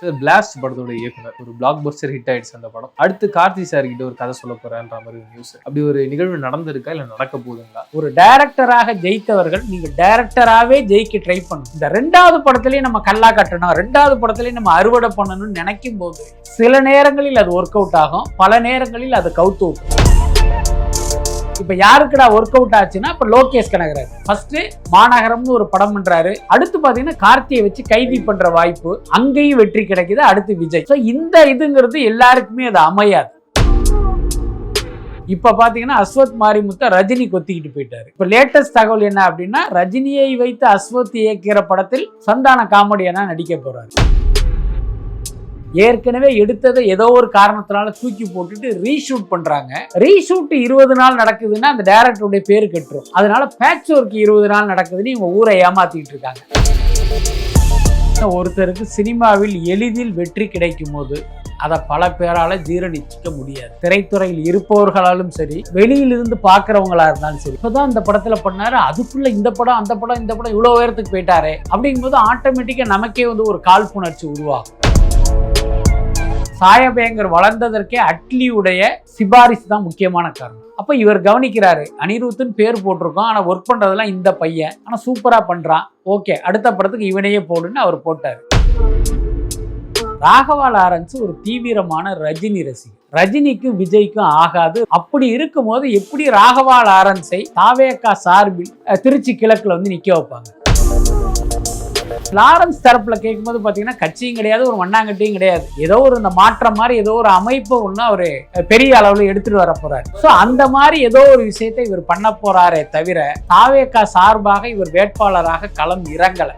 Sir blast படத்தோட இயக்குனர் ஒரு பிளாக் பஸ்டர் ஹிட் ஆயிடுச்சு அந்த படம். அடுத்து கார்த்தி சார் கிட்ட ஒரு கதை சொல்ல போறேன்ற மாதிரி நியூஸ். அப்படி ஒரு நிகழ்வு நடந்திருக்கா இல்ல நடக்க போகுதுங்களா? ஒரு டைரக்டராக ஜெயித்தவர்கள் நீங்க டைரக்டராகவே ஜெயிக்க ட்ரை பண்ணணும். இந்த ரெண்டாவது படத்திலேயே நம்ம கல்லா கட்டணும், ரெண்டாவது படத்திலேயே நம்ம அறுவடை பண்ணணும்னு நினைக்கும் போது சில நேரங்களில் அது ஒர்க் அவுட் ஆகும், பல நேரங்களில் அது கவுத்து விட்டுரும். இப்ப யாருக்குடா ஒர்க் அவுட் ஆச்சுன்னா இப்ப லோகேஷ் கனகராஜ் ஃபர்ஸ்ட் மாநகரம்னு ஒரு படம் பண்றாரு, அடுத்து பாத்தீங்கன்னா கார்த்தியை வச்சு கைதி பண்ற வாய்ப்பு, அங்கேயும் வெற்றி கிடைக்குது, அடுத்து விஜய். இந்த இதுங்கிறது எல்லாருக்குமே அது அமையாது. இப்ப பாத்தீங்கன்னா அஸ்வத் மாரிமுத்த ரஜினி கொத்திக்கிட்டு போயிட்டாரு. இப்ப லேட்டஸ்ட் தகவல் என்ன அப்படின்னா, ரஜினியை வைத்து அஸ்வத் இயக்கிற படத்தில் சந்தான காமெடியனா நடிக்க போறாரு. ஏற்கனவே எடுத்ததை ஏதோ ஒரு காரணத்தினால தூக்கி போட்டுட்டு ரீஷூட் பண்றாங்க. ரீஷூட் 20 நாள் நடக்குதுன்னா அந்த டைரக்டருடைய பேரு கட்டுரும். அதனால பேட்ச் ஒர்க் 20 நாள் நடக்குதுன்னு இவங்க ஊரை ஏமாத்திட்டு இருக்காங்க. ஒருத்தருக்கு சினிமாவில் எளிதில் வெற்றி கிடைக்கும் போது அதை பல பேரால ஜீரணிக்க முடியாது. திரைத்துறையில் இருப்பவர்களாலும் சரி, வெளியிலிருந்து பார்க்கறவங்களா இருந்தாலும் சரி. இப்பதான் இந்த படத்துல பண்ணாரு, அதுக்குள்ள இந்த படம் அந்த படம் இந்த படம் இவ்வளவு உயரத்துக்கு போயிட்டாரே அப்படிங்கும்போது ஆட்டோமேட்டிக்கா நமக்கே ஒரு காழ்ப்புணர்ச்சி உருவாகும். சாயபேங்கர் வளர்ந்ததற்கே அட்லியுடைய சிபாரிசு தான் முக்கியமான காரணம். அப்ப இவர் கவனிக்கிறாரு, அனிருத்துன்னு பேர் போட்டிருக்கோம், ஆனா ஒர்க் பண்றதெல்லாம் இந்த பையன், ஆனா சூப்பரா பண்றான், ஓகே அடுத்த படத்துக்கு இவனையே போடுன்னு அவர் போட்டாரு. ராகவா லாரன்ஸ் ஒரு தீவிரமான ரஜினி ரசிகர். ரஜினிக்கும் விஜய்க்கும் ஆகாது. அப்படி இருக்கும் போது எப்படி ராகவா லாரன்ஸை தாவேகா சார்பில் திருச்சி கிழக்குல நிக்க வைப்பாங்க? லாரன்ஸ் தரப்புல கேட்கும்போது பாத்தீங்கன்னா கட்சியும் கிடையாது, ஒரு மண்ணாங்கட்டியும் கிடையாது, ஏதோ ஒரு இந்த மாற்றம் மாதிரி ஏதோ ஒரு அமைப்பு ஒண்ணு அவரு பெரிய அளவுல எடுத்துட்டு வர போறாரு. சோ அந்த மாதிரி ஏதோ ஒரு விஷயத்தை இவர் பண்ண போறாரே தவிர தாவேகா சார்பாக இவர் வேட்பாளராக களம் இறங்கல.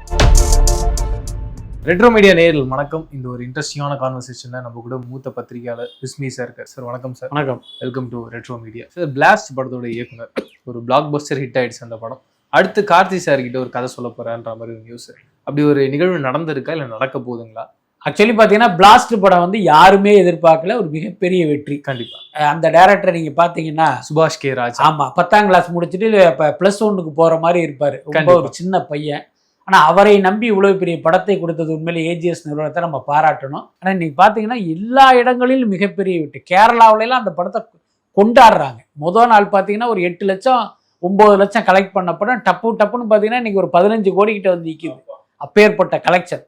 ரெட்ரோ மீடியா நேயர்கள் வணக்கம். இந்த ஒரு இன்ட்ரெஸ்டிங்கான கான்வர்சேஷன்ல நம்ம கூட மூத்த பத்திரிகையாளர் விஸ்மி சார் இருக்கார். சார் வணக்கம் சார். வணக்கம், welcome to retro media. Sir blast படத்தோட இயக்குனர் ஒரு பிளாக் பஸ்டர் ஹிட் ஆயிடுச்சு அந்த படம். அடுத்து கார்த்தி சார் கிட்ட ஒரு கதை சொல்ல போறேன்ற மாதிரி நியூஸ். அப்படி ஒரு நிகழ்வு நடந்திருக்கா இல்ல நடக்க போகுதுங்களா? ஆக்சுவலி பாத்தீங்கன்னா பிளாஸ்ட் படம் யாருமே எதிர்பார்க்கல, ஒரு மிகப்பெரிய வெற்றி. கண்டிப்பா அந்த டைரக்டர் நீங்க பாத்தீங்கன்னா சுபாஷ் கே ராஜ். ஆமா, 10ஆம் கிளாஸ் முடிச்சுட்டு +1க்கு போற மாதிரி இருப்பாரு, ரொம்ப ஒரு சின்ன பையன். ஆனா அவரை நம்பி இவ்வளவு பெரிய படத்தை கொடுத்தது உண்மையிலே ஏஜிஎஸ் நிறுவனத்தை நம்ம பாராட்டணும். ஆனா இன்னைக்கு பாத்தீங்கன்னா எல்லா இடங்களிலும் மிகப்பெரிய வெற்றி. கேரளாவில எல்லாம் அந்த படத்தை கொண்டாடுறாங்க. முதல் நாள் பாத்தீங்கன்னா ஒரு 8 லட்சம் 9 லட்சம் கலெக்ட் பண்ண படம் டப்புன்னு பாத்தீங்கன்னா இன்னைக்கு ஒரு 15 கோடி கிட்ட நிற்குது, அப்பேற்பட்ட கலெக்ஷன்.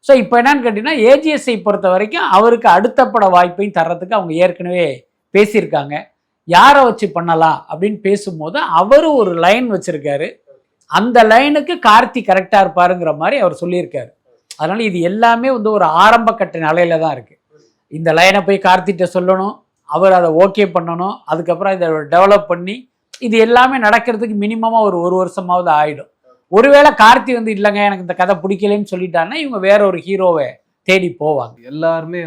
ஸோ இப்போ என்னன்னு கேட்டீங்கன்னா, ஏஜிஎஸ்ஐ பொறுத்த வரைக்கும் அவருக்கு அடுத்த பட வாய்ப்பையும் தர்றதுக்கு அவங்க ஏற்கனவே பேசியிருக்காங்க. யாரை வச்சு பண்ணலாம் அப்படின்னு பேசும்போது அவர் ஒரு லைன் வச்சிருக்காரு, அந்த லைனுக்கு கார்த்தி கரெக்டா இருப்பாருங்கிற மாதிரி அவர் சொல்லியிருக்காரு. அதனால இது எல்லாமே ஒரு ஆரம்ப கட்ட நிலையில தான் இருக்கு. இந்த லைனை போய் கார்த்திகிட்ட சொல்லணும், அவர் அதை ஓகே பண்ணணும், அதுக்கப்புறம் இதை டெவலப் பண்ணி இது எல்லாமே நடக்கிறதுக்கு மினிமமா ஒரு வருஷமாவது ஆயிடும். ஒருவேளை கார்த்தி இல்லைங்க எனக்கு இந்த கதை பிடிக்கலன்னு சொல்லிட்டாருன்னா இவங்க வேற ஒரு ஹீரோவை தேடி போவாங்க. எல்லாருமே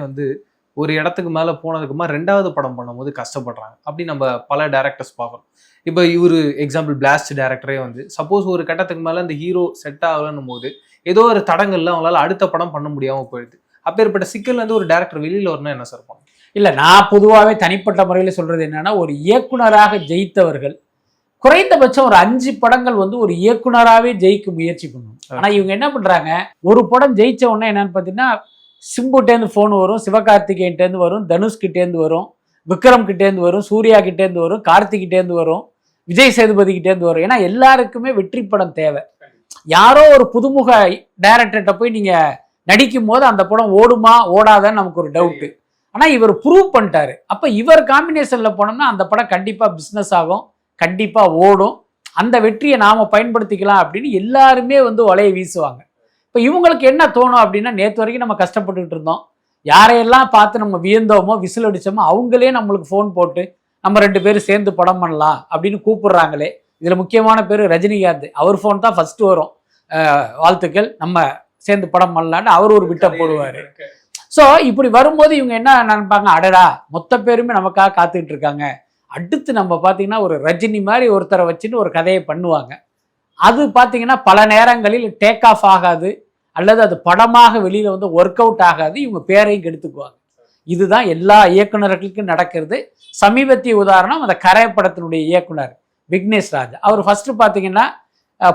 ஒரு இடத்துக்கு மேல போனதுக்குமா ரெண்டாவது படம் பண்ணும்போது கஷ்டப்படுறாங்க. அப்படி நம்ம பல டைரக்டர்ஸ் பார்க்கறோம். இப்போ இவரு எக்ஸாம்பிள் பிளாஸ்ட் டைரக்டரே சப்போஸ் ஒரு கட்டத்துக்கு மேல அந்த ஹீரோ செட் ஆகலன்னும் போது ஏதோ ஒரு தடங்கள்ல அவங்களால அடுத்த படம் பண்ண முடியாம போயிடுது. அப்பேற்பட்ட சிக்கல் ஒரு டைரக்டர் வெளியில வரணும் என்ன சார் பண்ணும்? இல்ல, நான் பொதுவாகவே தனிப்பட்ட முறையில் சொல்றது என்னன்னா, ஒரு இயக்குனராக ஜெயித்தவர்கள் குறைந்தபட்சம் ஒரு 5 படங்கள் ஒரு இயக்குனராகவே ஜெயிக்க முயற்சி பண்ணணும். ஆனா இவங்க என்ன பண்றாங்க, ஒரு படம் ஜெயிச்ச உடனே என்னன்னு பாத்தீங்கன்னா, சிம்புட்டேந்து போன் வரும், சிவகார்த்திகேயன்டேந்து வரும், தனுஷ் கிட்டேந்து வரும், விக்ரம் கிட்டேந்து வரும், சூர்யா கிட்டேந்து வரும், கார்த்திகிட்டேந்து வரும், விஜய் சேதுபதி கிட்டேந்து வரும். ஏன்னா எல்லாருக்குமே வெற்றி படம் தேவை. யாரோ ஒரு புதுமுக டைரக்டர்கிட்ட போய் நீங்க நடிக்கும் போது அந்த படம் ஓடுமா ஓடாதான்னு நமக்கு ஒரு டவுட்டு. ஆனா இவர் ப்ரூவ் பண்ணிட்டாரு. அப்ப இவர் காம்பினேஷன்ல போனோம்னா அந்த படம் கண்டிப்பா பிசினஸ் ஆகும், கண்டிப்பா ஓடும், அந்த வெற்றியை நாம பயன்படுத்திக்கலாம் அப்படின்னு எல்லாருமே வலையை வீசுவாங்க. இப்ப இவங்களுக்கு என்ன தோணும் அப்படின்னா, நேற்று வரைக்கும் நம்ம கஷ்டப்பட்டுக்கிட்டு இருந்தோம், யாரையெல்லாம் பார்த்து நம்ம வியந்தோமோ விசில் அடிச்சோமோ அவங்களே நம்மளுக்கு ஃபோன் போட்டு நம்ம 2 பேரும் சேர்ந்து படம் பண்ணலாம் அப்படின்னு கூப்பிடுறாங்களே. இதுல முக்கியமான பேர் ரஜினிகாந்த். அவர் ஃபோன் தான் ஃபர்ஸ்ட் வரும், வாழ்த்துக்கள் நம்ம சேர்ந்து படம் பண்ணலான்னு அவர் ஒரு விட்ட போடுவாரு. ஸோ இப்படி வரும்போது இவங்க என்ன நினைப்பாங்க, அடடா மொத்த பேருமே நமக்காக காத்துக்கிட்டு இருக்காங்க, அடுத்து நம்ம பார்த்தீங்கன்னா ஒரு ரஜினி மாதிரி ஒருத்தரை வச்சுட்டு ஒரு கதையை பண்ணுவாங்க. அது பார்த்தீங்கன்னா பல நேரங்களில் டேக் ஆஃப் ஆகாது, அல்லது அது படமாக வெளியில் ஒர்க் அவுட் ஆகாது, இவங்க பேரையும் கெடுத்துக்குவாங்க. இதுதான் எல்லா இயக்குநர்களுக்கும் நடக்கிறது. சமீபத்திய உதாரணம் அந்த கரை படத்தினுடைய இயக்குனர் விக்னேஷ் ராஜ். அவர் ஃபர்ஸ்ட் பார்த்தீங்கன்னா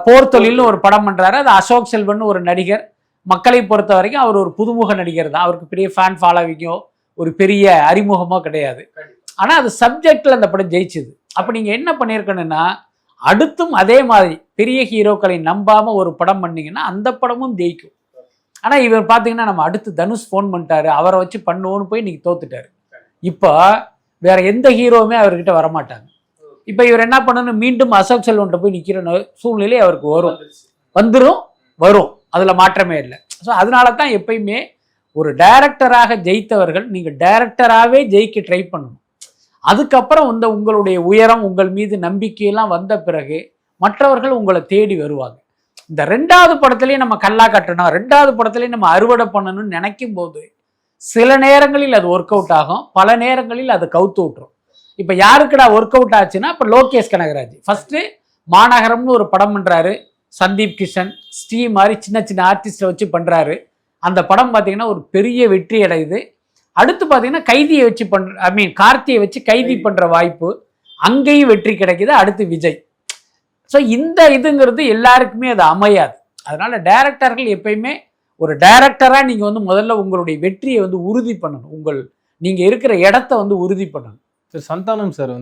போர் தொழில்னு ஒரு படம் பண்ணுறாரு, அது அசோக் செல்வன் ஒரு நடிகர், மக்களை பொறுத்த வரைக்கும் அவர் ஒரு புதுமுக நடிகர் தான். அவருக்கு பெரிய ஃபேன் ஃபாலோவிங்கோ ஒரு பெரிய அறிமுகமோ கிடையாது. ஆனால் அது சப்ஜெக்டில் அந்த படம் ஜெயிச்சுது. அப்போ நீங்கள் என்ன பண்ணியிருக்கணும்னா அடுத்தும் அதே மாதிரி பெரிய ஹீரோக்களை நம்பாமல் ஒரு படம் பண்ணீங்கன்னா அந்த படமும் ஜெயிக்கும். ஆனால் இவர் பார்த்தீங்கன்னா நம்ம அடுத்து தனுஷ் ஃபோன் பண்ணிட்டாரு, அவரை வச்சு பண்ணுவோன்னு போய் இன்னைக்கு தோத்துட்டாரு. இப்போ வேற எந்த ஹீரோவுமே அவர்கிட்ட வரமாட்டாங்க. இப்போ இவர் என்ன பண்ணணும், மீண்டும் அசோக் செல்வன்ட்ட போய் நிற்கிற சூழ்நிலை அவருக்கு வரும், அதில் மாற்றமே இல்லை. ஸோ அதனால தான் எப்பயுமே ஒரு டைரக்டராக ஜெயித்தவர்கள் நீங்கள் டைரக்டராகவே ஜெயிக்க ட்ரை பண்ணணும். அதுக்கப்புறம் உங்களுடைய உயரம் உங்கள் மீது நம்பிக்கையெல்லாம் வந்த பிறகு மற்றவர்கள் உங்களை தேடி வருவாங்க. இந்த 2வது படத்துலேயே நம்ம கல்லா கட்டணும், 2வது படத்துலேயே நம்ம அறுவடை பண்ணணும்னு நினைக்கும் போது சில நேரங்களில் அது ஒர்க் அவுட் ஆகும், பல நேரங்களில் அது கவுத்து விட்டுரும். இப்போ யாருக்குடா ஒர்க் அவுட் ஆச்சுன்னா இப்போ லோகேஷ் கனகராஜ் ஃபர்ஸ்ட் மாநகரம்னு ஒரு படம் பண்றாரு, சந்தீப் கிஷன் ஸ்ரீ மாதிரி சின்ன சின்ன ஆர்டிஸ்டை வச்சு பண்றாரு. அந்த படம் பார்த்தீங்கன்னா ஒரு பெரிய வெற்றி அடையுது. அடுத்து பார்த்தீங்கன்னா கைதியை வச்சு கார்த்தியை வச்சு கைதி பண்ற வாய்ப்பு, அங்கேயும் வெற்றி கிடைக்குது. அடுத்து விஜய். ஸோ இந்த இதுங்கிறது எல்லாருக்குமே அது அமையாது. அதனால டைரக்டர்கள் எப்பயுமே ஒரு டைரக்டராக நீங்கள் முதல்ல உங்களுடைய வெற்றியை உறுதி பண்ணணும், நீங்கள் இருக்கிற இடத்த உறுதி பண்ணணும். சார் சந்தானம் சார்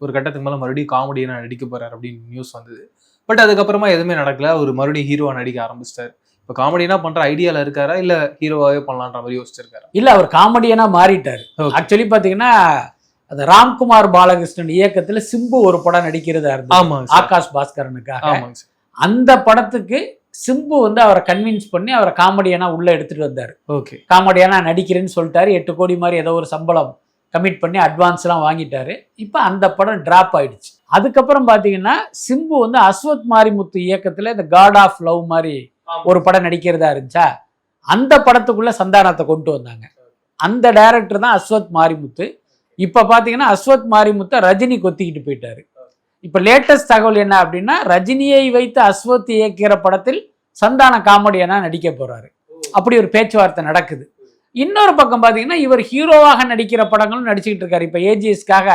ஒரு கட்டத்துக்கு மேலே மறுபடியும் காமெடியாக நடிக்க போறாரு அப்படின்னு நியூஸ் வந்தது. பட் அதுக்கப்புறமா எதுவுமே நடக்கல, அவர் மறுபடியும் ஹீரோவா நடிக்க ஆரம்பிச்சிட்டாரு. இப்போ காமெடினா பண்ற ஐடியால இருக்காரா இல்ல ஹீரோவாவே பண்ணலான்ற மாதிரி யோசிச்சிருக்காரு? இல்ல, அவர் காமெடியனா மாறிட்டாரு. ஆக்சுவலி பாத்தீங்கன்னா அது ராம்குமார் பாலகிருஷ்ணன் இயக்கத்துல சிம்பு ஒரு படம் நடிக்கிறதா இருந்தது ஆகாஷ் பாஸ்கரனுக்காக. அந்த படத்துக்கு சிம்பு அவரை கன்வின்ஸ் பண்ணி அவரை காமெடியனா உள்ள எடுத்துட்டு வந்தாரு. ஓகே, காமெடியனா நடிக்கிறேன்னு சொல்லிட்டாரு. 8 கோடி மாதிரி ஏதோ ஒரு சம்பளம் கமிட் பண்ணி அட்வான்ஸ் எல்லாம் வாங்கிட்டாரு. இப்ப அந்த படம் டிராப் ஆயிடுச்சு. அதுக்கப்புறம் பாத்தீங்கன்னா சிம்பு அஸ்வத் மாரிமுத்து இயக்கத்துல இந்த காட் ஆஃப் லவ் மாதிரி ஒரு படம் நடிக்கிறதா இருந்துச்சா, அந்த படத்துக்குள்ள சந்தானத்தை கொண்டு வந்தாங்க. அந்த டைரக்டர் தான் அஸ்வத் மாரிமுத்து. இப்ப பாத்தீங்கன்னா அஸ்வத் மாரிமுத்தை ரஜினி கொத்திக்கிட்டு போயிட்டாரு. இப்ப லேட்டஸ்ட் தகவல் என்ன அப்படின்னா, ரஜினியை வைத்து அஸ்வத் இயக்கிற படத்தில் சந்தான காமெடியனா நடிக்க போறாரு. அப்படி ஒரு பேச்சுவார்த்தை நடக்குது. இன்னொரு பக்கம் பாத்தீங்கன்னா இவர் ஹீரோவாக நடிக்கிற படங்களும் நடிச்சுக்கிட்டு இருக்காரு. இப்ப ஏஜிஎஸ்க்காக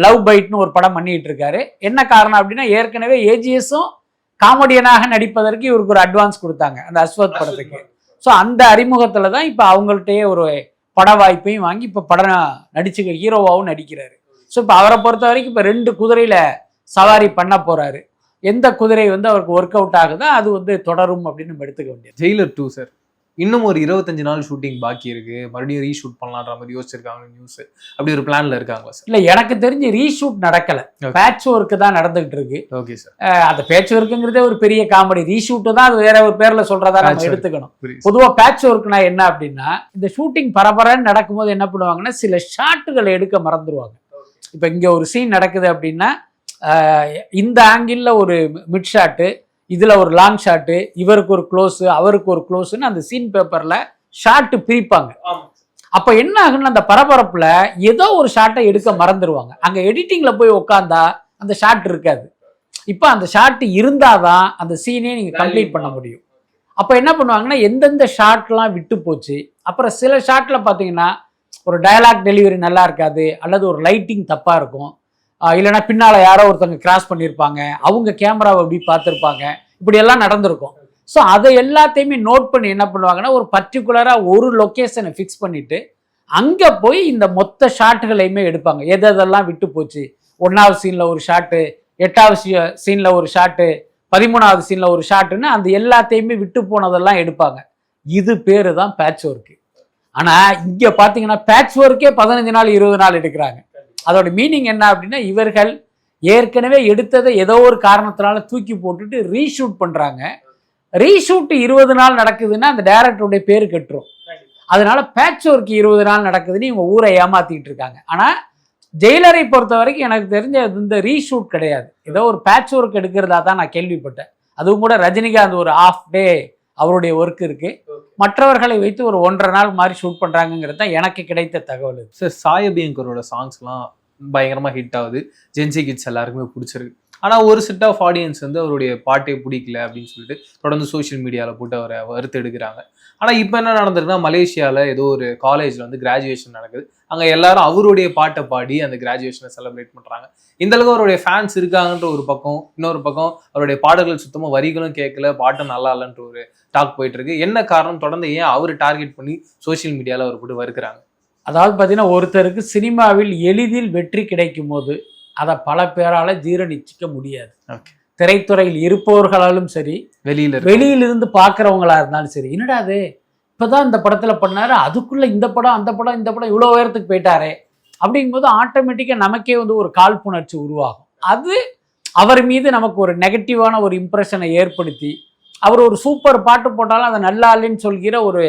லவ் பைட்னு ஒரு படம் பண்ணிட்டு இருக்காரு. என்ன காரணம் அப்படின்னா, ஏற்கனவே ஏஜிஎஸும் காமெடியனாக நடிப்பதற்கு இவருக்கு ஒரு அட்வான்ஸ் கொடுத்தாங்க அந்த அஸ்வத் படத்துக்கு. ஸோ அந்த அறிமுகத்துல தான் இப்ப அவங்கள்ட்டயே ஒரு பட வாய்ப்பையும் வாங்கி இப்ப படம் நடிச்சு ஹீரோவாகவும் நடிக்கிறாரு. ஸோ இப்ப அவரை பொறுத்த வரைக்கும் இப்ப 2 குதிரையில சவாரி பண்ண போறாரு. எந்த குதிரை அவருக்கு ஒர்க் அவுட் ஆகுதோ அது தொடரும் அப்படின்னு நம்ம எடுத்துக்க வேண்டியது. ஜெயிலர் 2 சார் இன்னும் ஒரு 25 நாள் ஷூட்டிங் பாக்கி இருக்கு, மறுபடியும் ரீஷூட் பண்ணலான்ற மாதிரி யோசிச்சிருக்காங்க நியூஸ். அப்படி ஒரு பிளான்ல இருக்காங்களா சார்? இல்ல, எனக்கு தெரிஞ்சு ரீஷூட் நடக்கல, பேட்ச் ஒர்க் தான் நடந்துகிட்டு இருக்கு. Okay sir. அந்த பேட்ச் ஒர்க்குங்கிறதே ஒரு பெரிய காமெடி. ரீஷூட் தான் அது வேற ஒரு பேர்ல சொல்றதா நம்ம எடுத்துக்கணும். பொதுவா பேட்ச் ஒர்க்னா என்ன அப்படின்னா, இந்த ஷூட்டிங் பரபரன்னு நடக்கும்போது என்ன பண்ணுவாங்கன்னா சில ஷாட்டுகளை எடுக்க மறந்துடுவாங்க. இப்ப இங்க ஒரு சீன் நடக்குது அப்படின்னா இந்த ஆங்கிள் ஒரு மிட் ஷாட்டு, இதுல ஒரு லாங் ஷாட்டு, இவருக்கு ஒரு க்ளோஸ் அவருக்கு ஒரு க்ளோஸ்ன்னு அந்த சீன் பேப்பர்ல ஷாட்டு பிரிப்பாங்க. அப்ப என்ன ஆகுன்னு அந்த பரபரப்புல ஏதோ ஒரு ஷாட்டை எடுக்க மறந்துடுவாங்க. அங்க எடிட்டிங்ல போய் உட்காந்தா அந்த ஷாட் இருக்காது. இப்ப அந்த ஷாட் இருந்தாதான் அந்த சீனே நீங்க கம்ப்ளீட் பண்ண முடியும். அப்ப என்ன பண்ணுவாங்கன்னா எந்தெந்த ஷாட்லாம் விட்டு போச்சு, அப்புறம் சில ஷாட்ல பாத்தீங்கன்னா ஒரு டயலாக் டெலிவரி நல்லா இருக்காது, அல்லது ஒரு லைட்டிங் தப்பா இருக்கும், இல்லைன்னா பின்னால யாரோ ஒருத்தவங்க கிராஸ் பண்ணியிருப்பாங்க, அவங்க கேமராவை அப்படி பார்த்துருப்பாங்க, இப்படி எல்லாம் நடந்திருக்கும். ஸோ அதை எல்லாத்தையுமே நோட் பண்ணி என்ன பண்ணுவாங்கன்னா ஒரு பர்டிகுலராக ஒரு லொக்கேஷனை ஃபிக்ஸ் பண்ணிட்டு அங்கே போய் இந்த மொத்த ஷாட்டுகளையுமே எடுப்பாங்க. எதெல்லாம் விட்டு போச்சு, 1வது சீனில் ஒரு ஷாட்டு, 8வது சீனில் ஒரு ஷாட்டு, 13வது சீனில் ஒரு ஷாட்டுன்னு அந்த எல்லாத்தையுமே விட்டு போனதெல்லாம் எடுப்பாங்க. இது பேரு தான் பேட்ச் ஒர்க்கு. ஆனால் இங்கே பார்த்தீங்கன்னா பேட்ச் ஒர்க்கே 15 நாள் 20 நாள் எடுக்கிறாங்க. அதோட மீனிங் என்ன அப்படின்னா, இவர்கள் ஏற்கனவே எடுத்ததை ஏதோ ஒரு காரணத்தினால தூக்கி போட்டுட்டு ரீஷூட் பண்றாங்க. ரீஷூட் 20 நாள் நடக்குதுன்னா அந்த டைரக்டருடைய பேரு கெட்டுரும். அதனால பேட்ச் ஒர்க் 20 நாள் நடக்குதுன்னு இவங்க ஊரை ஏமாத்திட்டு இருக்காங்க. ஆனா ஜெயிலரை பொறுத்த வரைக்கும் எனக்கு தெரிஞ்ச இந்த ரீஷூட் கிடையாது, ஏதோ ஒரு பேட்ச் ஒர்க் எடுக்கிறதா தான் நான் கேள்விப்பட்டேன். அதுவும் கூட ரஜினிகாந்த் ஒரு ½ டே அவருடைய ஒர்க் இருக்கு, மற்றவர்களை வைத்து ஒரு 1.5 நாள் மாதிரி ஷூட் பண்றாங்கிறது தான் எனக்கு கிடைத்த தகவல். சார் சாய் அபியங்கரோட சாங்ஸ்லாம் பயங்கரமா ஹிட் ஆகுது, ஜென்சி கிட்ஸ் எல்லாருக்குமே பிடிச்சிருக்கு. ஆனால் ஒரு செட் ஆஃப் ஆடியன்ஸ் அவருடைய பாட்டே பிடிக்கல அப்படின்னு சொல்லிட்டு தொடர்ந்து சோஷியல் மீடியாவில் போட்டு அவரை வறுத்து எடுக்கிறாங்க. ஆனால் இப்போ என்ன நடந்திருக்குன்னா, மலேசியாவில் ஏதோ ஒரு காலேஜில் கிராஜுவேஷன் நடக்குது. அங்கே எல்லாரும் அவருடைய பாட்டை பாடி அந்த கிராஜுவேஷனை செலிப்ரேட் பண்ணுறாங்க. இந்த அளவுக்கு அவருடைய ஃபேன்ஸ் இருக்காங்கன்ற ஒரு பக்கம், இன்னொரு பக்கம் அவருடைய பாடல்கள் சுத்தமாக வரிகளும் கேட்கல, பாட்டும் நல்லா இல்லைன்ற ஒரு டாக் போயிட்டு இருக்கு. என்ன காரணம், தொடர்ந்து ஏன் அவர் டார்கெட் பண்ணி சோசியல் மீடியால அவர் போட்டு வருகிறாங்க? அதாவது பார்த்தீங்கன்னா, ஒருத்தருக்கு சினிமாவில் எளிதில் வெற்றி கிடைக்கும் போது அதை பல பேரால ஜீரணிச்சிக்க முடியாது. திரைத்துறையில் இருப்பவர்களாலும் சரி, வெளியிலிருந்து பார்க்குறவங்களா இருந்தாலும் சரி, என்னடா அது இப்போதான் இந்த படத்துல பண்ணாரு, அதுக்குள்ள இந்த படம் அந்த படம் இந்த படம் இவ்வளோ உயரத்துக்கு போயிட்டாரே அப்படிங்கும்போது ஆட்டோமேட்டிக்காக நமக்கே வந்து ஒரு காழ்ப்புணர்ச்சி உருவாகும். அது அவர் மீது நமக்கு ஒரு நெகட்டிவான ஒரு இம்ப்ரெஷனை ஏற்படுத்தி, அவர் ஒரு சூப்பர் பாட்டு போட்டாலும் அதை நல்லா இல்லைன்னு சொல்கிற ஒரு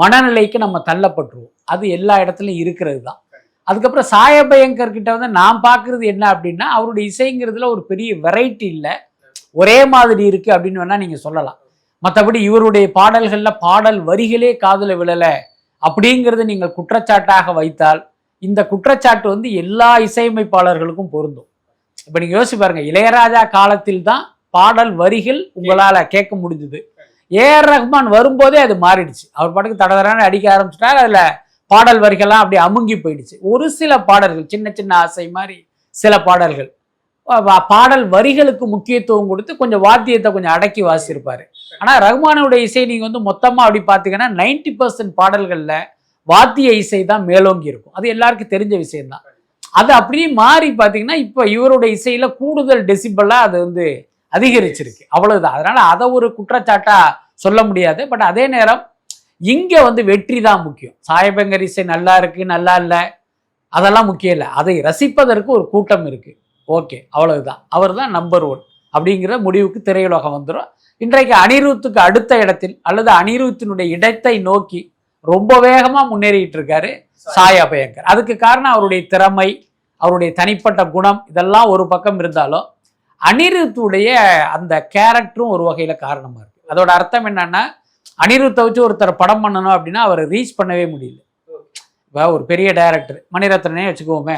மனநிலைக்கு நம்ம தள்ளப்பட்டுருவோம். அது எல்லா இடத்துலையும் இருக்கிறது தான். அதுக்கப்புறம் சாயபயங்கர் கிட்ட வந்து நான் பார்க்குறது என்ன அப்படின்னா, அவருடைய இசைங்கிறதுல ஒரு பெரிய வெரைட்டி இல்லை, ஒரே மாதிரி இருக்குது அப்படின்னு வேணால் நீங்கள் சொல்லலாம். மற்றபடி இவருடைய பாடல்களில் பாடல் வரிகளே காதில் விழலை அப்படிங்கிறது நீங்கள் குற்றச்சாட்டாக வைத்தால், இந்த குற்றச்சாட்டு வந்து எல்லா இசையமைப்பாளர்களுக்கும் பொருந்தும். இப்போ நீங்கள் யோசிச்சு பாருங்க, இளையராஜா காலத்தில் தான் பாடல் வரிகள் உங்களால் கேட்க முடிஞ்சுது. ஏஆர் ரஹ்மான் வரும்போதே அது மாறிடுச்சு. அவர் பாட்டுக்கு தடதரான அடிக்க ஆரம்பிச்சிட்டார், அதில் பாடல் வரிகள்லாம் அப்படியே அமுங்கி போயிடுச்சு. ஒரு சில பாடல்கள், சின்ன சின்ன ஆசை மாதிரி சில பாடல்கள், பாடல் வரிகளுக்கு முக்கியத்துவம் கொடுத்து கொஞ்சம் வாத்தியத்தை கொஞ்சம் அடக்கி வாசிச்சிருப்பாரு. ஆனால் ரஹ்மானுடைய இசை நீங்கள் வந்து மொத்தமாக அப்படி பார்த்தீங்கன்னா 90% பாடல்களில் வாத்திய இசை தான் மேலோங்கி இருக்கும். அது எல்லாருக்கும் தெரிஞ்ச விஷயம்தான். அது அப்படியே மாறி பார்த்தீங்கன்னா இப்போ இவருடைய இசையில கூடுதல் டெசிபலாக அது வந்து அதிகரிச்சிருக்கு, அவ்வளவுதான். அதனால அதை ஒரு குற்றச்சாட்டா சொல்ல முடியாது. பட் அதே நேரம் இங்கே வந்து வெற்றி தான் முக்கியம். சாயபங்கர் இசை நல்லா இருக்கு நல்லா இல்லை அதெல்லாம் முக்கியம் இல்லை, அதை ரசிப்பதற்கு ஒரு கூட்டம் இருக்கு, ஓகே அவ்வளவுதான். அவர் தான் நம்பர் 1 அப்படிங்கிற முடிவுக்கு திரையுலகம் வந்துடும். இன்றைக்கு அனிருத்துக்கு அடுத்த இடத்தில் அல்லது அனிருத்தினுடைய இடத்தை நோக்கி ரொம்ப வேகமாக முன்னேறிட்டு இருக்காரு சாயபயங்கர். அதுக்கு காரணம் அவருடைய திறமை, அவருடைய தனிப்பட்ட குணம், இதெல்லாம் ஒரு பக்கம் இருந்தாலும் அனிருத்துடைய அந்த கேரக்டரும் ஒரு வகையில் காரணமாக இருக்குது. அதோட அர்த்தம் என்னன்னா, அனிருத்தை வச்சு ஒருத்தர் படம் பண்ணணும் அப்படின்னா அவரை ரீச் பண்ணவே முடியல. இப்போ ஒரு பெரிய டைரக்டர் மணிரத்னே வச்சுக்கோமே,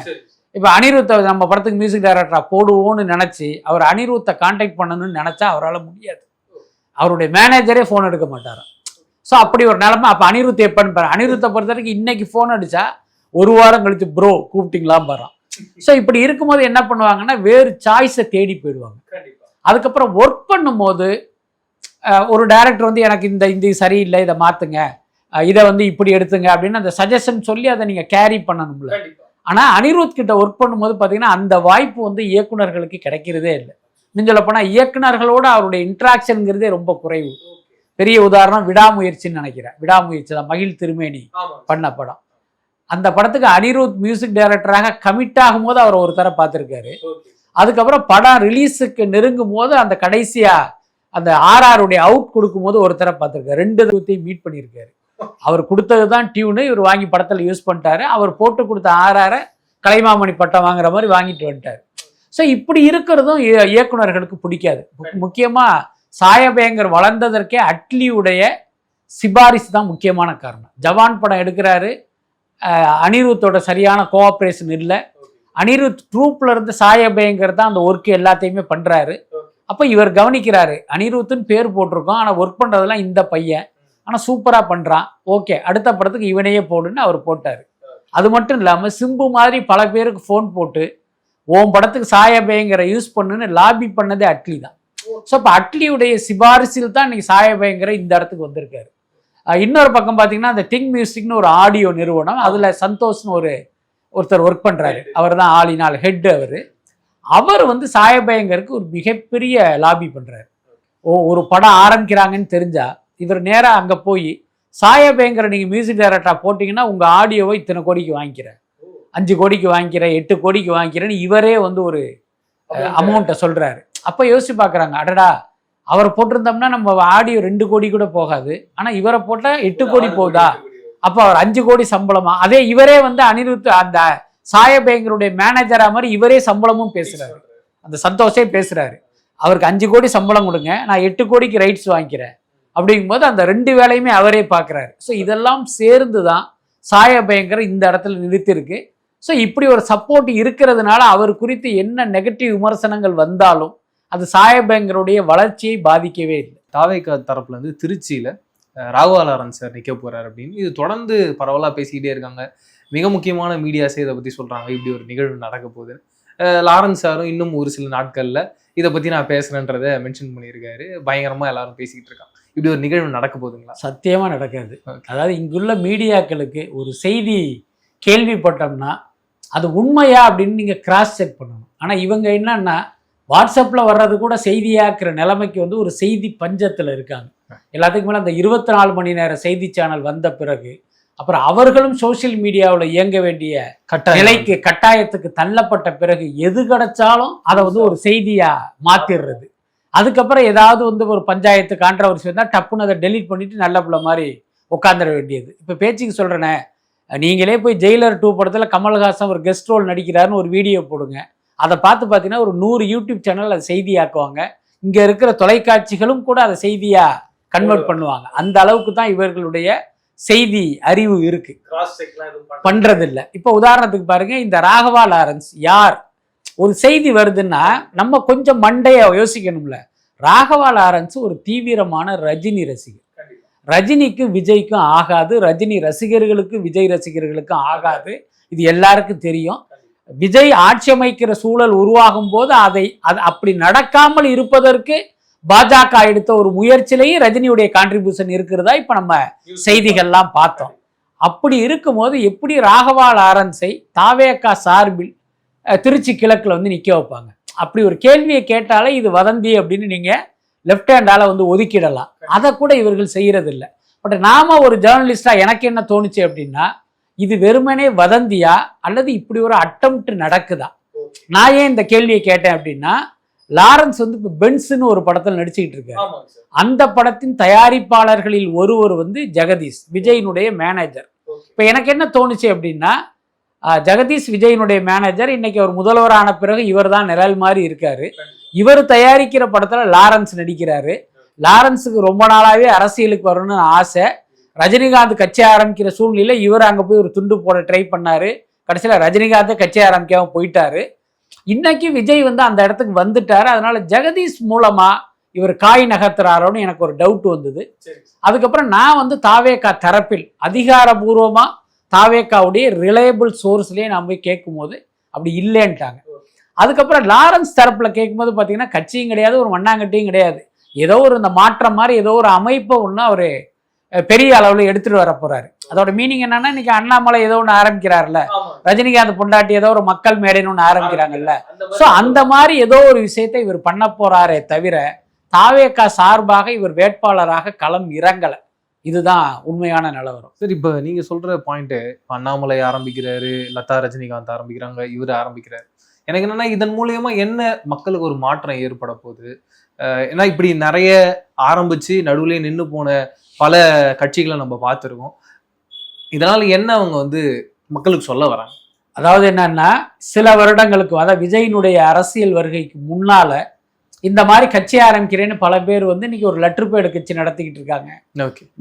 இப்போ அனிருத்தை நம்ம படத்துக்கு மியூசிக் டைரக்டராக போடுவோன்னு நினச்சி அவர் அனிருத்தை கான்டாக்ட் பண்ணணும்னு நினச்சா அவரால் முடியாது. அவருடைய மேனேஜரே ஃபோன் எடுக்க மாட்டாராம். ஸோ அப்படி ஒரு நிலமை. அப்போ அனிருத் எப்பன்னு பாரு, அனிருத்தை பொறுத்த வரைக்கும் இன்னைக்கு ஃபோன் அடித்தா ஒரு வாரம் கழிச்சு ப்ரோ கூப்பிட்டிங்களாம் பாறான். ஸோ இப்படி இருக்கும்போது என்ன பண்ணுவாங்கன்னா வேறு சாய்ஸை தேடி போயிடுவாங்க. அதுக்கப்புறம் ஒர்க் பண்ணும்போது ஒரு டைரக்டர் வந்து எனக்கு இந்த சரியில்லை, இதை மாற்றுங்க, இதை வந்து இப்படி எடுத்துங்க அப்படின்னு அந்த சஜஷன் சொல்லி அதை நீங்கள் கேரி பண்ணணும்ல. ஆனால் அனிருத் கிட்ட ஒர்க் பண்ணும்போது பார்த்தீங்கன்னா அந்த வாய்ப்பு வந்து இயக்குநர்களுக்கு கிடைக்கிறதே இல்லை. இன்னும் சொல்ல போனால் இயக்குநர்களோட அவருடைய இன்ட்ராக்ஷனுங்கிறதே ரொம்ப குறைவு. பெரிய உதாரணம் விடாமுயற்சின்னு நினைக்கிறேன். விடாமுயற்சி தான் மகிழ் திருமேனி பண்ண படம். அந்த படத்துக்கு அனிருத் மியூசிக் டைரக்டராக கமிட் ஆகும் போது அவர் ஒரு தர பார்த்துருக்காரு. அதுக்கப்புறம் படம் ரிலீஸுக்கு நெருங்கும் போது அந்த கடைசியா அந்த ஆர்ஆருடைய அவுட் கொடுக்கும் போது ஒரு தர பார்த்துருக்காரு. 2 தடவையும் மீட் பண்ணியிருக்காரு. அவர் கொடுத்தது தான் டியூனு, இவர் வாங்கி படத்தில் யூஸ் பண்ணிட்டாரு. அவர் போட்டு கொடுத்த ஆர்ஆரை கலைமாமணி பட்டம் வாங்குற மாதிரி வாங்கிட்டு வந்துட்டார். ஸோ இப்படி இருக்கிறதும் இயக்குநர்களுக்கு பிடிக்காது. முக்கியமாக சாயபயங்கர் வளர்ந்ததற்கே அட்லியுடைய சிபாரிசு தான் முக்கியமான காரணம். ஜவான் படம் எடுக்கிறாரு, அனிருத்தோட சரியான கோஆப்ரேஷன் இல்லை. அனிருத் ட்ரூப்ல இருந்து சாயபயங்கர் தான் அந்த ஒர்க்கு எல்லாத்தையுமே பண்றாரு. அப்போ இவர் கவனிக்கிறாரு, அனிருத்துன்னு பேர் போட்டிருக்கோம், ஆனால் ஒர்க் பண்ணுறதெல்லாம் இந்த பையன், ஆனால் சூப்பராக பண்ணுறான், ஓகே அடுத்த படத்துக்கு இவனையே போடுன்னு அவர் போட்டார். அது மட்டும் இல்லாமல் சிம்பு மாதிரி பல பேருக்கு ஃபோன் போட்டு ஓம் படத்துக்கு சாயபயங்கரை யூஸ் பண்ணுன்னு லாபி பண்ணதே அட்லி தான். ஸோ இப்போ அட்லியுடைய சிபாரிசில் தான் இன்னைக்கு சாயபயங்கரை இந்த இடத்துக்கு வந்திருக்காரு. இன்னொரு பக்கம் பார்த்தீங்கன்னா அந்த திங் மியூசிக்னு ஒரு ஆடியோ நிறுவனம், அதில் சந்தோஷ்னு ஒருத்தர் ஒர்க் பண்ணுறாரு. அவர் தான் ஆளினால் ஹெட். அவர் வந்து சாயபயங்கருக்கு ஒரு மிகப்பெரிய லாபி பண்ணுறாரு. ஒரு படம் ஆரம்பிக்கிறாங்கன்னு தெரிஞ்சா இவர் நேராக அங்கே போய் சாயபயங்கரை நீங்கள் மியூசிக் டைரக்டராக போட்டிங்கன்னா உங்கள் ஆடியோவை இத்தனை கோடிக்கு வாங்கிக்கிறேன், 5 கோடிக்கு வாங்கிக்கிறேன், 8 கோடிக்கு வாங்கிக்கிறேன்னு இவரே வந்து ஒரு அமௌண்ட்டை சொல்கிறாரு. அப்போ யோசிச்சு பார்க்குறாங்க, அடடா அவரை போட்டிருந்தோம்னா நம்ம ஆடியோ 2 கோடி கூட போகாது, ஆனால் இவரை போட்டால் 8 கோடி போகுதா, அப்போ அவர் 5 கோடி சம்பளமா. அதே இவரே வந்து அனிருத் அந்த சாயபயங்கருடைய மேனேஜரா மாதிரி இவரே சம்பளமும் பேசுறாரு, அந்த சந்தோஷே பேசுறாரு, அவருக்கு 5 கோடி சம்பளம் கொடுங்க, நான் 8 கோடிக்கு ரைட்ஸ் வாங்கிக்கிறேன் அப்படிங்கும்போது அந்த 2 வேலையுமே அவரே பார்க்குறாரு. ஸோ இதெல்லாம் சேர்ந்து தான் சாயபயங்கர் இந்த இடத்துல நிறுத்திருக்கு. ஸோ இப்படி ஒரு சப்போர்ட் இருக்கிறதுனால அவர் குறித்து என்ன நெகட்டிவ் விமர்சனங்கள் வந்தாலும் அது சாயபயங்கருடைய வளர்ச்சியை பாதிக்கவே இல்லை. தாவேகா தரப்புல இருந்து திருச்சியில ராகவாலாரன் சார் நிற்க போறாரு அப்படின்னு இது தொடர்ந்து பரவலாக பேசிக்கிட்டே இருக்காங்க. மிக முக்கியமான மீடியாஸே இதை பற்றி சொல்கிறாங்க, இப்படி ஒரு நிகழ்வு நடக்க போகுது. லாரன்ஸ் சாரும் இன்னும் ஒரு சில நாட்களில் இதை பற்றி நான் பேசுகிறேன்றதை மென்ஷன் பண்ணியிருக்காரு. பயங்கரமாக எல்லாரும் பேசிக்கிட்டு இருக்காங்க. இப்படி ஒரு நிகழ்வு நடக்க போகுதுங்களா? சத்தியமா நடக்காது. அதாவது இங்குள்ள மீடியாக்களுக்கு ஒரு செய்தி கேள்விப்பட்டோம்னா அது உண்மையா அப்படின்னு நீங்க கிராஸ் செக் பண்ணணும். ஆனா இவங்க என்னன்னா வாட்ஸ்அப்ல வர்றது கூட செய்தியாக்குற நிலைமைக்கு வந்து ஒரு செய்தி பஞ்சத்துல இருக்காங்க. எல்லாத்துக்கும் மேல அந்த 24 மணி நேர செய்தி சேனல் வந்த பிறகு அப்புறம் அவர்களும் சோசியல் மீடியாவில் இயங்க வேண்டிய நிலைக்கு கட்டாயத்துக்கு தள்ளப்பட்ட பிறகு எது கிடைச்சாலும் அதை வந்து ஒரு செய்தியா மாத்திடுறது. அதுக்கப்புறம் ஏதாவது வந்து ஒரு பஞ்சாயத்து கான்ட்ரவர்சி வந்தால் டப்புன்னு அதை டெலீட் பண்ணிட்டு நல்ல பிள்ளை மாதிரி உட்காந்துட வேண்டியது. இப்போ பேச்சுக்கு சொல்கிறேனே, நீங்களே போய் ஜெயிலர் 2 படத்தில் கமல்ஹாசன் ஒரு கெஸ்ட் ரோல் நடிக்கிறாருன்னு ஒரு வீடியோ போடுங்க. அதை பார்த்து பார்த்தீங்கன்னா ஒரு 100 யூடியூப் சேனல் அதை செய்தியாக்குவாங்க. இங்கே இருக்கிற தொலைக்காட்சிகளும் கூட அதை செய்தியாக கன்வெர்ட் பண்ணுவாங்க. அந்த அளவுக்கு தான் இவர்களுடைய செய்தி அறிவு இருக்கு, பண்றதில்ல. இப்போ உதாரணத்துக்கு பாருங்க, இந்த ராகவா லாரன்ஸ் யார்? ஒரு செய்தி வருதுன்னா நம்ம கொஞ்சம் மண்டைய யோசிக்கணும்ல. ராகவா லாரன்ஸ் ஒரு தீவிரமான ரஜினி ரசிகர். ரஜினிக்கும் விஜய்க்கும் ஆகாது, ரஜினி ரசிகர்களுக்கும் விஜய் ரசிகர்களுக்கும் ஆகாது. இது எல்லாருக்கும் தெரியும். விஜய் ஆட்சி அமைக்கிற சூழல் உருவாகும் போது அது அப்படி நடக்காமல் இருப்பதற்கு பாஜக எடுத்த ஒரு முயற்சியிலேயே ரஜினியுடைய கான்ட்ரிபியூஷன் இருக்கிறதா இப்ப நம்ம செய்திகள்லாம் பார்த்தோம். அப்படி இருக்கும்போது எப்படி ராகவா லாரன்ஸை தாவேகா சார்பில் திருச்சி கிழக்குல வந்து நிக்க வைப்பாங்க? அப்படி ஒரு கேள்வியை கேட்டாலே இது வதந்தி அப்படின்னு நீங்க லெஃப்ட் ஹேண்டால வந்து ஒதுக்கிடலாம். அதை கூட இவர்கள் செய்யறதில்லை. பட் நாம ஒரு ஜேர்னலிஸ்டா எனக்கு என்ன தோணுச்சு அப்படின்னா, இது வெறுமனே வதந்தியா அல்லது இப்படி ஒரு அட்டெம்ப்ட் நடக்குதா? நான் ஏன் இந்த கேள்வியை கேட்டேன் அப்படின்னா, லாரன்ஸ் வந்து இப்போ பென்ஸ்னு ஒரு படத்தில் நடிச்சுக்கிட்டு இருக்காரு. அந்த படத்தின் தயாரிப்பாளர்களில் ஒருவர் வந்து ஜெகதீஷ், விஜயினுடைய மேனேஜர். இப்போ எனக்கு என்ன தோணுச்சு அப்படின்னா, ஜெகதீஷ் விஜயினுடைய மேனேஜர், இன்னைக்கு அவர் முதல்வரான பிறகு இவர் தான் நிழல் மாதிரி இருக்காரு. இவர் தயாரிக்கிற படத்துல லாரன்ஸ் நடிக்கிறாரு. லாரன்ஸுக்கு ரொம்ப நாளாவே அரசியலுக்கு வரணும்னு ஆசை. ரஜினிகாந்த் கட்சி ஆரம்பிக்கிற சூழ்நிலையில இவர் அங்க போய் ஒரு துண்டு போட ட்ரை பண்ணாரு. கடைசியில ரஜினிகாந்த் கட்சி ஆரம்பிக்காம போயிட்டாரு. இன்னைக்கு விஜய் வந்து அந்த இடத்துக்கு வந்துட்டாரு. அதனால ஜெகதீஷ் மூலமா இவர் காய் நகர்த்துறாரோன்னு எனக்கு ஒரு டவுட் வந்தது. அதுக்கப்புறம் நான் வந்து தாவேகா தரப்பில் அதிகாரபூர்வமா தாவேகாவுடைய ரிலையபிள் சோர்ஸ்லேயே நான் போய் கேட்கும் போது அப்படி இல்லைன்ட்டாங்க. அதுக்கப்புறம் லாரன்ஸ் தரப்புல கேட்கும்போது பார்த்தீங்கன்னா கட்சியும் கிடையாது, ஒரு மண்ணாங்கட்டியும் கிடையாது. ஏதோ ஒரு இந்த மாற்றம் மாதிரி ஏதோ ஒரு அமைப்பை ஒன்று அவர் பெரிய அளவில் எடுத்துட்டு வர போறாரு. அதோட மீனிங் என்னன்னா, இன்னைக்கு அண்ணாமலை ஏதோ ஒன்று ஆரம்பிக்கிறாருல்ல, ரஜினிகாந்த் பொண்டாட்டி ஏதோ ஒரு மக்கள் மேடைன்னு ஒன்று ஆரம்பிக்கிறாங்கல்ல. ஸோ அந்த மாதிரி ஏதோ ஒரு விஷயத்தை இவர் பண்ண போறாரே தவிர தாவேகா சார்பாக இவர் வேட்பாளராக களம் இறங்கலை. இதுதான் உண்மையான நிலவரம். சரி, இப்போ நீங்க சொல்ற பாயிண்ட், அண்ணாமலை ஆரம்பிக்கிறாரு, லதா ரஜினிகாந்த் ஆரம்பிக்கிறாங்க, இவர் ஆரம்பிக்கிறாரு. எனக்கு என்னன்னா, இதன் மூலியமா என்ன மக்களுக்கு ஒரு மாற்றம் ஏற்பட போகுது? ஏன்னா இப்படி நிறைய ஆரம்பிச்சு நடுவுலயே நின்று போன பல கட்சிகளை நம்ம பார்த்துருக்கோம். இதனால என்ன அவங்க வந்து மக்களுக்கு சொல்ல வராங்க? அதாவது என்னன்னா, சில வருடங்களுக்கு, அதாவது விஜயினுடைய அரசியல் வருகைக்கு முன்னால இந்த மாதிரி கட்சி ஆரம்பிக்கிறேன்னு பல பேர் வந்து இன்னைக்கு ஒரு லெட்டர்பேடு கட்சி நடத்திக்கிட்டு இருக்காங்க.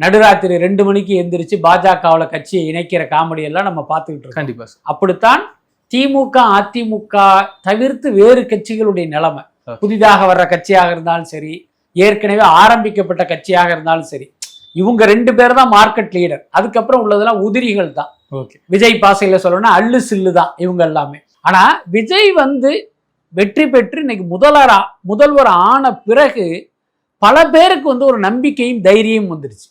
நடுராத்திரி 2 மணிக்கு எந்திரிச்சு பாஜகவில் கட்சியை இணைக்கிற காமெடி எல்லாம் நம்ம பார்த்துக்கிட்டு இருக்கோம். கண்டிப்பா. அப்படித்தான் திமுக அதிமுக தவிர்த்து வேறு கட்சிகளுடைய நிலைமை. புதிதாக வர்ற கட்சியாக இருந்தாலும் சரி, ஏற்கனவே ஆரம்பிக்கப்பட்ட கட்சியாக இருந்தாலும் சரி, இவங்க 2 பேர் தான் மார்க்கெட் லீடர். அதுக்கப்புறம் உள்ளதெல்லாம் உதிரிகள் தான். விஜய் பாசையில சொல்லணும்னா அள்ளு சில்லு தான் இவங்க எல்லாமே. ஆனா விஜய் வந்து வெற்றி பெற்று இன்னைக்கு முதல்வர் ஆன பிறகு பல பேருக்கு வந்து ஒரு நம்பிக்கையும் தைரியம் வந்துருச்சு.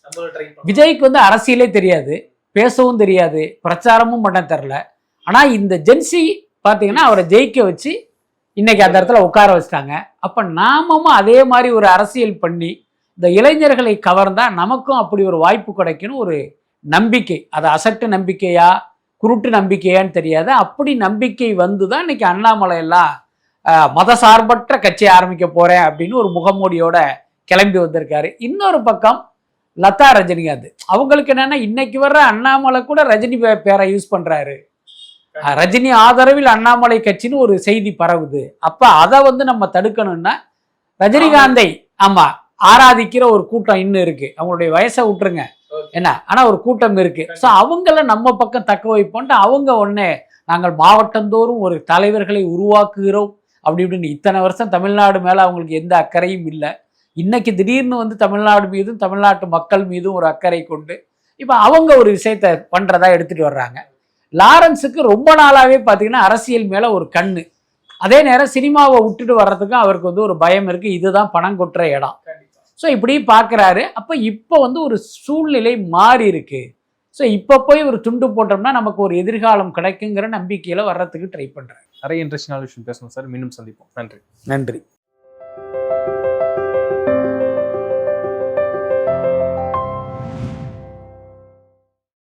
விஜய்க்கு வந்து அரசியலே தெரியாது, பேசவும் தெரியாது, பிரச்சாரமும் பண்ண தெரில. ஆனா இந்த ஜென்சி பார்த்தீங்கன்னா அவரை ஜெயிக்க வச்சு இன்னைக்கு அந்த இடத்துல உட்கார வச்சிட்டாங்க. அப்ப நாமும் அதே மாதிரி ஒரு அரசியல் பண்ணி இந்த இளைஞர்களை கவர்ந்தா நமக்கும் அப்படி ஒரு வாய்ப்பு கிடைக்கணும் ஒரு நம்பிக்கை. அது அசட்டு நம்பிக்கையா குருட்டு நம்பிக்கையான்னு தெரியாது. அப்படி நம்பிக்கை வந்துதான் இன்னைக்கு அண்ணாமலை எல்லாம் மதசார்பற்ற கட்சி ஆரம்பிக்க போறேன் அப்படின்னு ஒரு முகமூடியோட கிளம்பி வந்திருக்காரு. இன்னொரு பக்கம் லதா ரஜினிகாந்த், அவங்களுக்கு என்னன்னா இன்னைக்கு வர்ற அண்ணாமலை கூட ரஜினி பேரை யூஸ் பண்றாரு. ரஜினி ஆதரவில் அண்ணாமலை கட்சின்னு ஒரு செய்தி பரவுது. அப்ப அதை வந்து நம்ம தடுக்கணும்னா ரஜினிகாந்தை ஆராதிக்கிற ஒரு கூட்டம் இன்னும் இருக்கு. அவங்களுடைய வயசை விட்டுருங்க என்ன, ஆனா ஒரு கூட்டம் இருக்கு. ஸோ அவங்கள நம்ம பக்கம் தக்க வைப்போன்ட்டு அவங்க ஒன்னே நாங்கள் மாவட்டந்தோறும் ஒரு தலைவர்களை உருவாக்குகிறோம் அப்படி இப்படின்னு இத்தனை வருஷம் தமிழ்நாடு மேல அவங்களுக்கு எந்த அக்கறையும் இல்லை. இன்னைக்கு திடீர்னு வந்து தமிழ்நாடு மீதும் தமிழ்நாட்டு மக்கள் மீதும் ஒரு அக்கறை கொண்டு இப்ப அவங்க ஒரு விஷயத்த பண்றதா எடுத்துட்டு வர்றாங்க. லாரன்ஸுக்கு ரொம்ப நாளாவே பாத்தீங்கன்னா அரசியல் மேல ஒரு கண்ணு, அதே நேரம் சினிமாவை விட்டுட்டு வர்றதுக்கும் அவருக்கு வந்து ஒரு பயம் இருக்கு. இதுதான் பணம் கொட்டுற இடம். ஸோ இப்படி பார்க்குறாரு. அப்போ இப்போ வந்து ஒரு சூழ்நிலை மாறி இருக்கு. ஸோ இப்போ போய் ஒரு துண்டு போட்டோம்னா நமக்கு ஒரு எதிர்காலம் கிடைக்குங்கிற நம்பிக்கையில் வர்றதுக்கு ட்ரை பண்ணுறாரு. நிறைய இன்ட்ரெஸ்டிங்கான விஷயம் பேசணும் சார். மீண்டும் சந்திப்போம். நன்றி. நன்றி.